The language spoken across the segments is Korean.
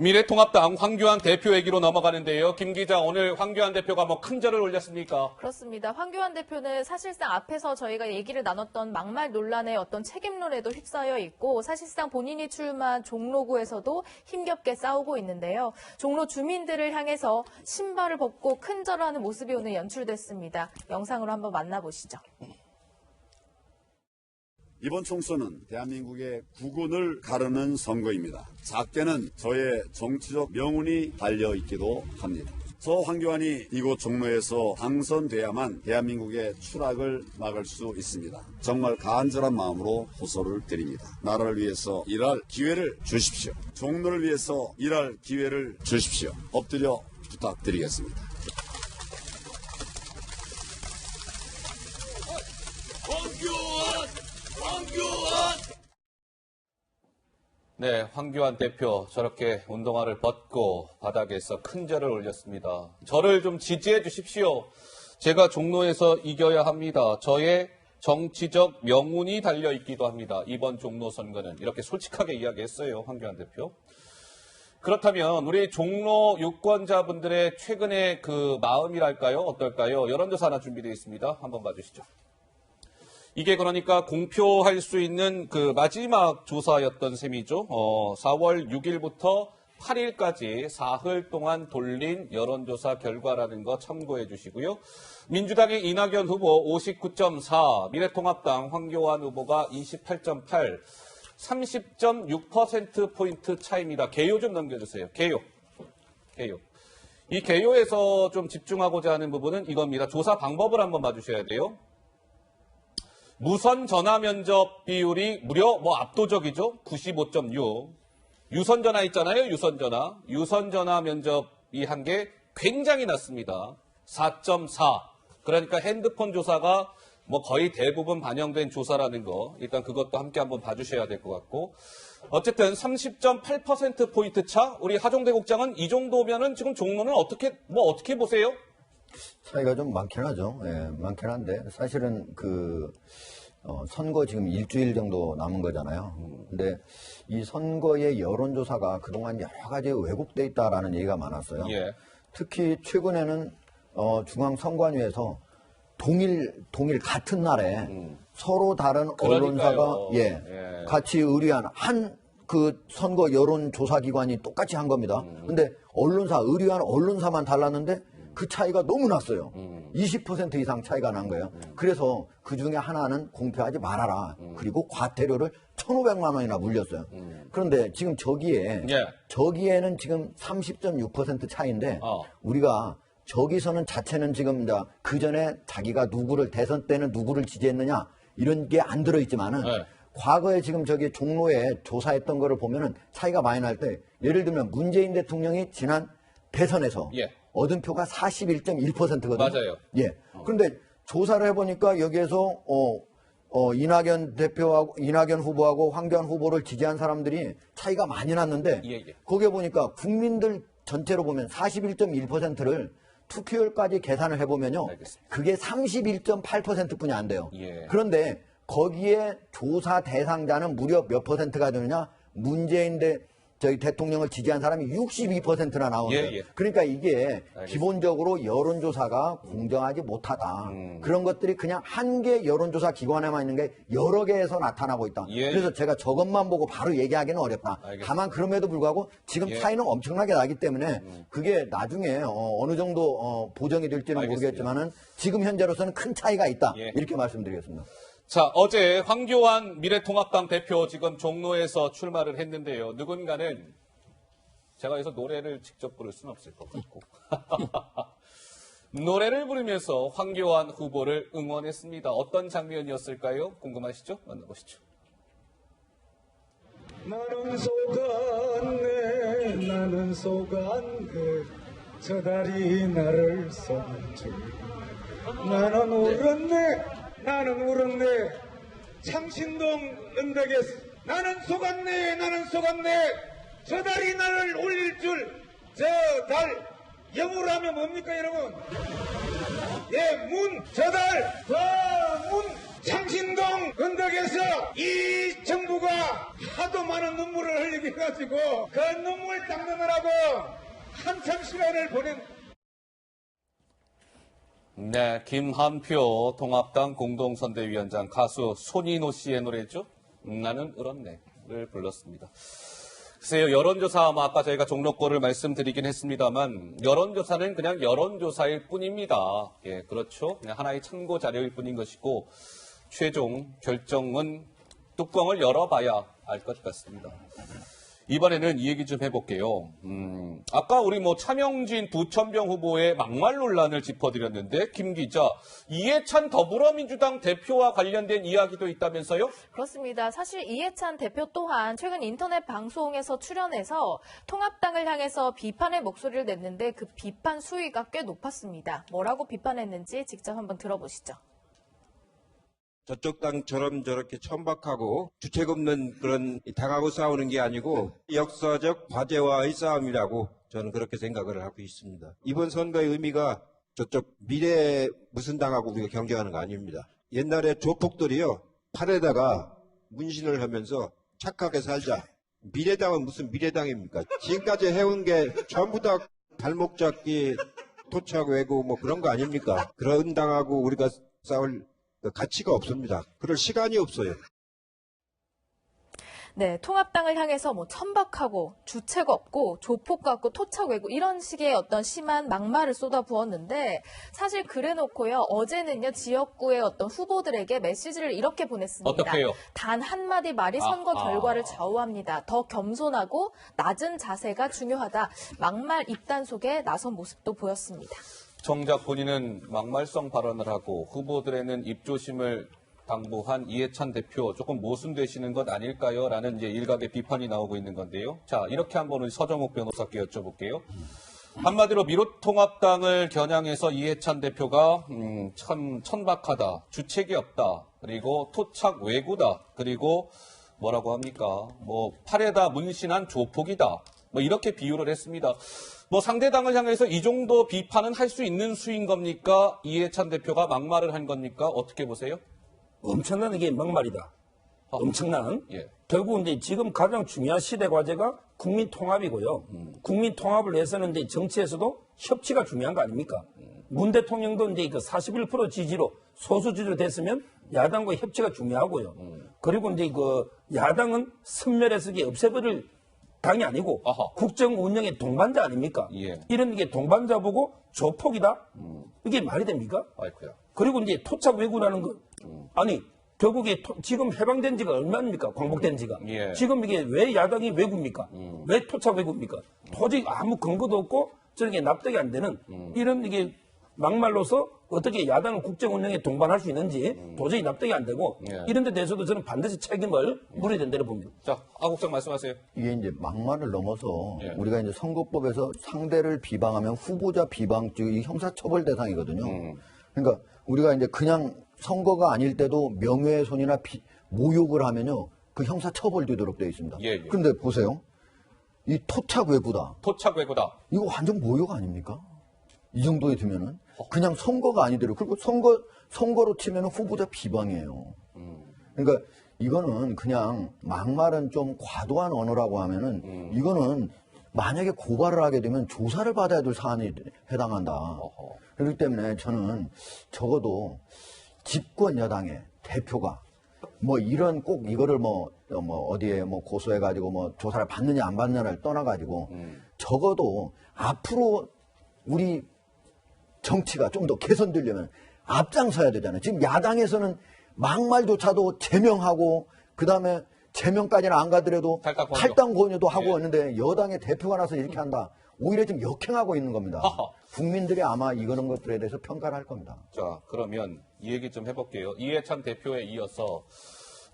미래통합당 황교안 대표 얘기로 넘어가는데요. 김 기자, 오늘 황교안 대표가 뭐 큰 절을 올렸습니까? 그렇습니다. 황교안 대표는 사실상 앞에서 저희가 얘기를 나눴던 막말 논란의 어떤 책임론에도 휩싸여 있고 사실상 본인이 출마한 종로구에서도 힘겹게 싸우고 있는데요. 종로 주민들을 향해서 신발을 벗고 큰 절하는 모습이 오늘 연출됐습니다. 영상으로 한번 만나보시죠. 이번 총선은 대한민국의 국운을 가르는 선거입니다. 작게는 저의 정치적 명운이 달려있기도 합니다. 저 황교안이 이곳 종로에서 당선돼야만 대한민국의 추락을 막을 수 있습니다. 정말 간절한 마음으로 호소를 드립니다. 나라를 위해서 일할 기회를 주십시오. 종로를 위해서 일할 기회를 주십시오. 엎드려 부탁드리겠습니다. 네, 황교안 대표 저렇게 운동화를 벗고 바닥에서 큰 절을 올렸습니다. 저를 좀 지지해 주십시오. 제가 종로에서 이겨야 합니다. 저의 정치적 명운이 달려있기도 합니다. 이번 종로 선거는. 이렇게 솔직하게 이야기했어요, 황교안 대표. 그렇다면 우리 종로 유권자분들의 최근의 그 마음이랄까요? 어떨까요? 여론조사 하나 준비되어 있습니다. 한번 봐주시죠. 이게 그러니까 공표할 수 있는 그 마지막 조사였던 셈이죠. 4월 6일부터 8일까지 사흘 동안 돌린 여론조사 결과라는 거 참고해 주시고요. 민주당의 이낙연 후보 59.4, 미래통합당 황교안 후보가 28.8, 30.6%포인트 차이입니다. 개요 좀 넘겨주세요. 개요. 이 개요에서 좀 집중하고자 하는 부분은 이겁니다. 조사 방법을 한번 봐주셔야 돼요. 무선 전화 면접 비율이 무려 압도적이죠. 95.6. 유선 전화 있잖아요. 유선 전화 면접이 한 게 굉장히 낮습니다. 4.4. 그러니까 핸드폰 조사가 거의 대부분 반영된 조사라는 거. 일단 그것도 함께 한번 봐주셔야 될 것 같고. 어쨌든 30.8%포인트 차. 우리 하종대 국장은 이 정도면은 지금 종로는 어떻게 보세요? 차이가 좀 많긴 하죠. 예, 많긴 한데 사실은 선거 지금 일주일 정도 남은 거잖아요. 근데 이 선거의 여론조사가 그동안 여러 가지 왜곡돼 있다라는 얘기가 많았어요. 예. 특히 최근에는 중앙선관위에서 동일 같은 날에 서로 다른 언론사가 같이 의뢰한 그 선거 여론조사 기관이 똑같이 한 겁니다. 근데 의뢰한 언론사만 달랐는데 그 차이가 너무 났어요. 20% 이상 차이가 난 거예요. 그래서 그 중에 하나는 공표하지 말아라. 그리고 과태료를 1,500만 원이나 물렸어요. 그런데 지금 저기에는 지금 30.6% 차이인데 우리가 저기서는 자체는 지금 그 전에 자기가 대선 때는 누구를 지지했느냐 이런 게 안 들어있지만은 과거에 지금 저기 종로에 조사했던 거를 보면은 차이가 많이 날 때 예를 들면 문재인 대통령이 지난 대선에서 얻은 표가 41.1%거든요. 맞아요. 예. 그런데 조사를 해보니까 여기에서 이낙연 후보하고 황교안 후보를 지지한 사람들이 차이가 많이 났는데 거기에 보니까 국민들 전체로 보면 41.1%를 투표율까지 계산을 해보면요. 그게 31.8%뿐이 안 돼요. 그런데 거기에 조사 대상자는 무려 몇 %가 되느냐? 문재인 대통령을 지지한 사람이 62%나 나오는데 그러니까 이게 기본적으로 여론조사가 공정하지 못하다. 그런 것들이 그냥 한 개 여론조사 기관에만 있는 게 여러 개에서 나타나고 있다. 그래서 제가 저것만 보고 바로 얘기하기는 어렵다. 다만 그럼에도 불구하고 지금 차이는 엄청나게 나기 때문에 그게 나중에 어느 정도 보정이 될지는 모르겠지만은 지금 현재로서는 큰 차이가 있다. 이렇게 말씀드리겠습니다. 자, 어제 황교안 미래통합당 대표 지금 종로에서 출마를 했는데요. 누군가는 제가 여기서 노래를 직접 부를 수는 없을 것 같고 노래를 부르면서 황교안 후보를 응원했습니다. 어떤 장면이었을까요? 궁금하시죠? 만나보시죠. 나는 속았네 저 달이 나를 쏘는줄 나는 울었네 창신동 언덕에서 나는 속았네 저 달이 나를 올릴 줄 저 달 영어로 하면 뭡니까 여러분? 창신동 언덕에서 이 정부가 하도 많은 눈물을 흘리게 해가지고 그 눈물 닦느라 사연을 보낸 네, 김한표 통합당 공동선대위원장 가수 손인호 씨의 노래죠. 나는 울었네를 불렀습니다. 글쎄요, 여론조사, 아까 저희가 종로권을 말씀드리긴 했습니다만, 여론조사는 그냥 여론조사일 뿐입니다. 예, 그렇죠. 그냥 하나의 참고 자료일 뿐인 것이고, 최종 결정은 뚜껑을 열어봐야 알 것 같습니다. 이번에는 이 얘기 좀 해볼게요. 아까 우리 차명진 부천병 후보의 막말 논란을 짚어드렸는데, 김 기자, 이해찬 더불어민주당 대표와 관련된 이야기도 있다면서요? 그렇습니다. 사실 이해찬 대표 또한 최근 인터넷 방송에서 출연해서 통합당을 향해서 비판의 목소리를 냈는데 그 비판 수위가 꽤 높았습니다. 뭐라고 비판했는지 직접 한번 들어보시죠. 저쪽 당처럼 저렇게 천박하고 주책 없는 그런 당하고 싸우는 게 아니고 역사적 과제와의 싸움이라고 저는 그렇게 생각을 하고 있습니다. 이번 선거의 의미가 저쪽 미래 무슨 당하고 우리가 경쟁하는 거 아닙니다. 옛날에 조폭들이요, 팔에다가 문신을 하면서 착하게 살자. 미래당은 무슨 미래당입니까? 지금까지 해온 게 전부 다 발목 잡기, 토착 외고 그런 거 아닙니까? 그런 당하고 우리가 싸울 가치가 없습니다. 그럴 시간이 없어요. 네, 통합당을 향해서 천박하고 주책 없고 조폭 같고 토착 외고 이런 식의 어떤 심한 막말을 쏟아부었는데 사실 그래놓고요. 어제는요 지역구의 어떤 후보들에게 메시지를 이렇게 보냈습니다. 어떻게요? 단 한마디 말이 선거 결과를 좌우합니다. 더 겸손하고 낮은 자세가 중요하다. 막말 입단속에 나선 모습도 보였습니다. 정작 본인은 막말성 발언을 하고 후보들에는 입조심을 당부한 이해찬 대표 조금 모순되시는 것 아닐까요? 라는 이제 일각의 비판이 나오고 있는 건데요. 자, 이렇게 한번 우리 서정욱 변호사께 여쭤볼게요. 한마디로 미래통합당을 겨냥해서 이해찬 대표가 천박하다, 주책이 없다, 그리고 토착 외구다, 그리고 뭐라고 합니까? 팔에다 문신한 조폭이다. 이렇게 비유를 했습니다. 상대당을 향해서 이 정도 비판은 할 수 있는 수인 겁니까? 이해찬 대표가 막말을 한 겁니까? 어떻게 보세요? 엄청난 이게 막말이다. 엄청난. 예. 결국 이제 지금 가장 중요한 시대 과제가 국민 통합이고요. 국민 통합을 위해서는 이제 정치에서도 협치가 중요한 거 아닙니까? 문 대통령도 이제 41% 지지로 소수 지지로 됐으면 야당과 협치가 중요하고요. 그리고 이제 야당은 선멸해서 없애버릴 당이 아니고 아하. 국정 운영의 동반자 아닙니까? 예. 이런 게 동반자 보고 조폭이다? 이게 말이 됩니까? 아이고야. 그리고 이제 토착 외구라는 거 아니 결국에 지금 해방된 지가 얼마입니까? 광복된 지가. 예. 지금 이게 왜 야당이 외구입니까? 왜 토착 외구입니까? 도저히 아무 근거도 없고 저렇게 납득이 안 되는 이런 이게 막말로서 어떻게 야당을 국정 운영에 동반할 수 있는지 도저히 납득이 안 되고 예. 이런 데 대해서도 저는 반드시 책임을 물어야 된다고 봅니다. 자, 아국장 말씀하세요. 이게 이제 막말을 넘어서 예. 우리가 이제 선거법에서 상대를 비방하면 후보자 비방 이 형사처벌 대상이거든요. 그러니까 우리가 이제 그냥 선거가 아닐 때도 명예훼손이나 모욕을 하면요 그 형사처벌 되도록 되어 있습니다. 예, 예. 그런데 보세요, 이 토착 외구다. 토착 외구다. 이거 완전 모욕 아닙니까? 이 정도에 두면은 그냥 선거가 아니더라도 그리고 선거로 치면은 후보자 비방이에요. 그러니까 이거는 그냥 막말은 좀 과도한 언어라고 하면은 이거는 만약에 고발을 하게 되면 조사를 받아야 될 사안에 해당한다. 그렇기 때문에 저는 적어도 집권 여당의 대표가 이런 꼭 이거를 어디에 고소해가지고 조사를 받느냐 안 받느냐를 떠나가지고 적어도 앞으로 우리 정치가 좀 더 개선되려면 앞장서야 되잖아요. 지금 야당에서는 막말조차도 제명하고 그다음에 제명까지는 안 가더라도 탈당 권유도 하고 있는데 여당의 대표가 나서 이렇게 한다. 오히려 지금 역행하고 있는 겁니다. 국민들이 아마 이런 것들에 대해서 평가를 할 겁니다. 자, 그러면 이 얘기 좀 해볼게요. 이해찬 대표에 이어서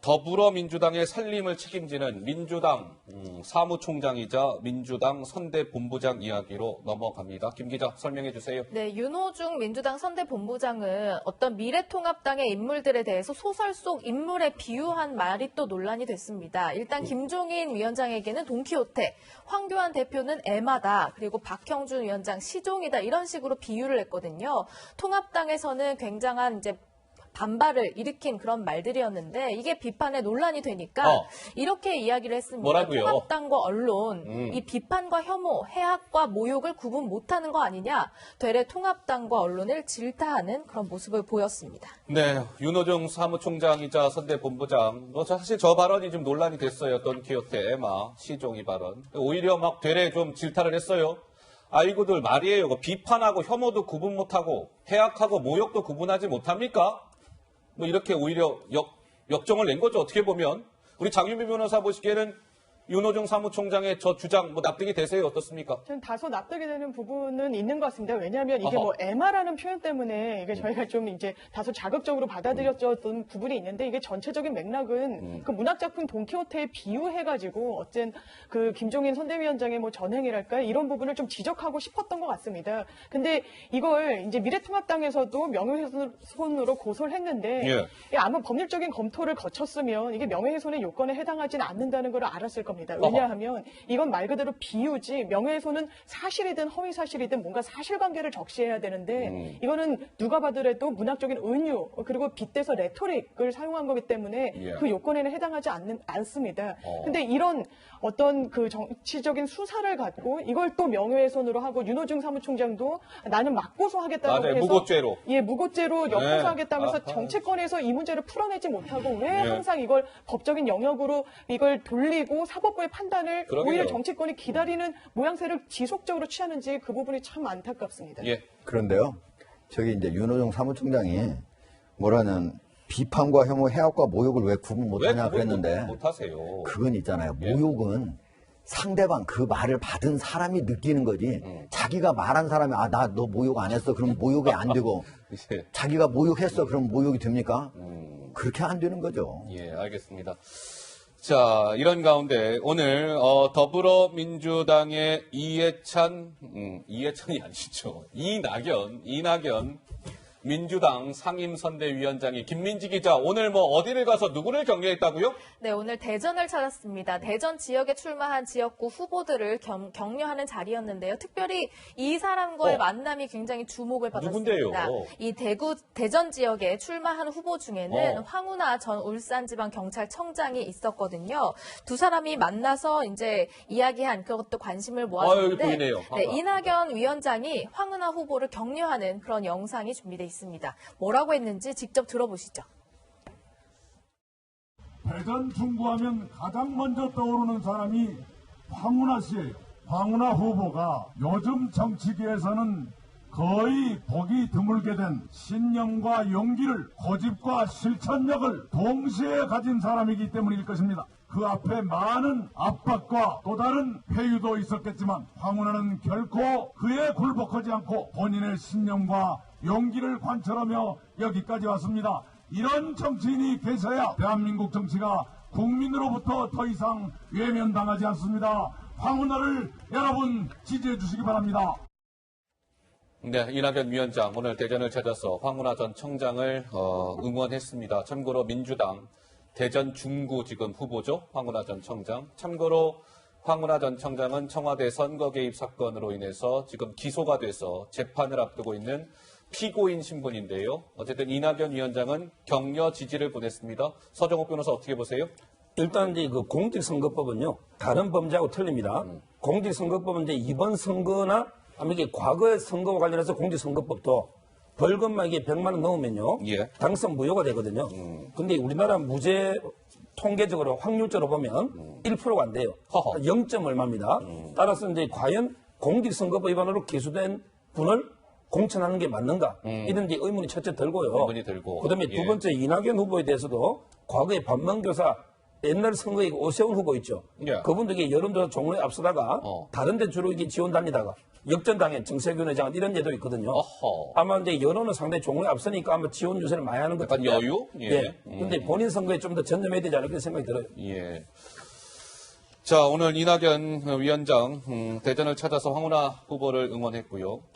더불어민주당의 살림을 책임지는 민주당 사무총장이자 민주당 선대본부장 이야기로 넘어갑니다. 김 기자 설명해 주세요. 네, 윤호중 민주당 선대본부장은 어떤 미래통합당의 인물들에 대해서 소설 속 인물에 비유한 말이 또 논란이 됐습니다. 일단 김종인 위원장에게는 돈키호테, 황교안 대표는 에마다, 그리고 박형준 위원장 시종이다 이런 식으로 비유를 했거든요. 통합당에서는 굉장한 이제 반발을 일으킨 그런 말들이었는데 이게 비판의 논란이 되니까 이렇게 이야기를 했습니다. 뭐라고요? 통합당과 언론, 이 비판과 혐오, 해악과 모욕을 구분 못하는 거 아니냐. 되레 통합당과 언론을 질타하는 그런 모습을 보였습니다. 네, 윤호중 사무총장이자 선대본부장, 사실 저 발언이 좀 논란이 됐어요. 돈키호테, 시종이 발언. 오히려 막 되레 좀 질타를 했어요. 아이고들 말이에요. 비판하고 혐오도 구분 못하고 해악하고 모욕도 구분하지 못합니까? 뭐 이렇게 오히려 역정을 낸 거죠. 어떻게 보면. 우리 장윤비 변호사 보시기에는 윤호중 사무총장의 저 주장 납득이 되세요? 어떻습니까? 저는 다소 납득이 되는 부분은 있는 것 같습니다. 왜냐하면 이게 애마라는 표현 때문에 이게 저희가 좀 이제 다소 자극적으로 받아들였던 부분이 있는데 이게 전체적인 맥락은 그 문학작품 돈키호테에 비유해가지고 어쨌든 그 김종인 선대위원장의 전행이랄까 이런 부분을 좀 지적하고 싶었던 것 같습니다. 근데 이걸 이제 미래통합당에서도 명예훼손으로 고소를 했는데 아마 법률적인 검토를 거쳤으면 이게 명예훼손의 요건에 해당하지는 않는다는 걸 알았을 겁니다. 왜냐하면 이건 말 그대로 비유지 명예훼손은 사실이든 허위사실이든 뭔가 사실관계를 적시해야 되는데 이거는 누가 봐더라도 문학적인 은유 그리고 빗대서 레토릭을 사용한 거기 때문에 그 요건에는 해당하지 않습니다. 근데 이런 어떤 그 정치적인 수사를 갖고 이걸 또 명예훼손으로 하고 윤호중 사무총장도 나는 맞고소하겠다고 해서 무고죄로. 무고죄로 역고소하겠다면서 정치권에서 이 문제를 풀어내지 못하고 왜 항상 이걸 법적인 영역으로 이걸 돌리고 사법부의 판단을 오히려 정치권이 기다리는 모양새를 지속적으로 취하는지 그 부분이 참 안타깝습니다. 그런데요, 저기 이제 윤호중 사무총장이 뭐라는 비판과 혐오, 해악과 모욕을 왜 구분 못하냐 그랬는데 못하세요. 그건 있잖아요. 모욕은 상대방 그 말을 받은 사람이 느끼는 거지. 자기가 말한 사람이 나 너 모욕 안 했어. 그럼 모욕이 안 되고 자기가 모욕했어. 그럼 모욕이 됩니까? 그렇게 안 되는 거죠. 예, 알겠습니다. 자, 이런 가운데 오늘 더불어민주당의 이해찬이 아니죠. 이낙연 민주당 상임선대위원장이 김민지 기자 오늘 어디를 가서 누구를 격려했다고요? 네, 오늘 대전을 찾았습니다. 대전 지역에 출마한 지역구 후보들을 격려하는 자리였는데요. 특별히 이 사람과의 만남이 굉장히 주목을 받았습니다. 누군데요? 이 대전 지역에 출마한 후보 중에는 황운하 전 울산지방경찰청장이 있었거든요. 두 사람이 만나서 이제 이야기한 그것도 관심을 모았는데 여기 보이네요. 네, 이낙연 위원장이 황운하 후보를 격려하는 그런 영상이 준비되어 있습니다. 뭐라고 했는지 직접 들어보시죠. 대전 중구하면 가장 먼저 떠오르는 사람이 황운하 씨예요. 황운하 후보가 요즘 정치계에서는 거의 보기 드물게 된 신념과 용기를 고집과 실천력을 동시에 가진 사람이기 때문일 것입니다. 그 앞에 많은 압박과 또 다른 회유도 있었겠지만 황운하는 결코 그에 굴복하지 않고 본인의 신념과 용기를 관철하며 여기까지 왔습니다. 이런 정치인이 계셔야 대한민국 정치가 국민으로부터 더 이상 외면당하지 않습니다. 황운하를 여러분 지지해 주시기 바랍니다. 네, 이낙연 위원장 오늘 대전을 찾아서 황운하 전 청장을 응원했습니다. 참고로 민주당 대전 중구 지금 후보죠. 황운하 전 청장. 참고로 황운하 전 청장은 청와대 선거 개입 사건으로 인해서 지금 기소가 돼서 재판을 앞두고 있는 피고인 신분인데요. 어쨌든 이낙연 위원장은 격려 지지를 보냈습니다. 서정욱 변호사 어떻게 보세요? 일단 이제 그 공직선거법은요, 다른 범죄하고 틀립니다. 공직선거법은 이제 이번 선거나 아니면 이게 과거의 선거와 관련해서 공직선거법도 벌금만 이게 100만 원 넘으면요, 당선 무효가 되거든요. 근데 우리나라 무죄 통계적으로 확률적으로 보면 1%가 안 돼요. 0점 얼마입니다. 따라서 이제 과연 공직선거법 위반으로 기소된 분을 공천하는 게 맞는가? 이런 이제 의문이 첫째 들고요. 의문이 들고. 그다음에 두 번째 이낙연 후보에 대해서도 과거에 반면교사 옛날 선거에 오세훈 후보 있죠. 그분도 이게 여론조사 종로에 앞서다가 다른 데 주로 이게 지원 다니다가 역전당한 정세균 회장 이런 예도 있거든요. 아마 이제 여론은 상당히 종로에 앞서니까 아마 지원 유세를 많이 하는 것 같아요. 여유? 근데 본인 선거에 좀 더 전념해야 되지 않을까 생각이 들어요. 자, 오늘 이낙연 위원장 대전을 찾아서 황운하 후보를 응원했고요.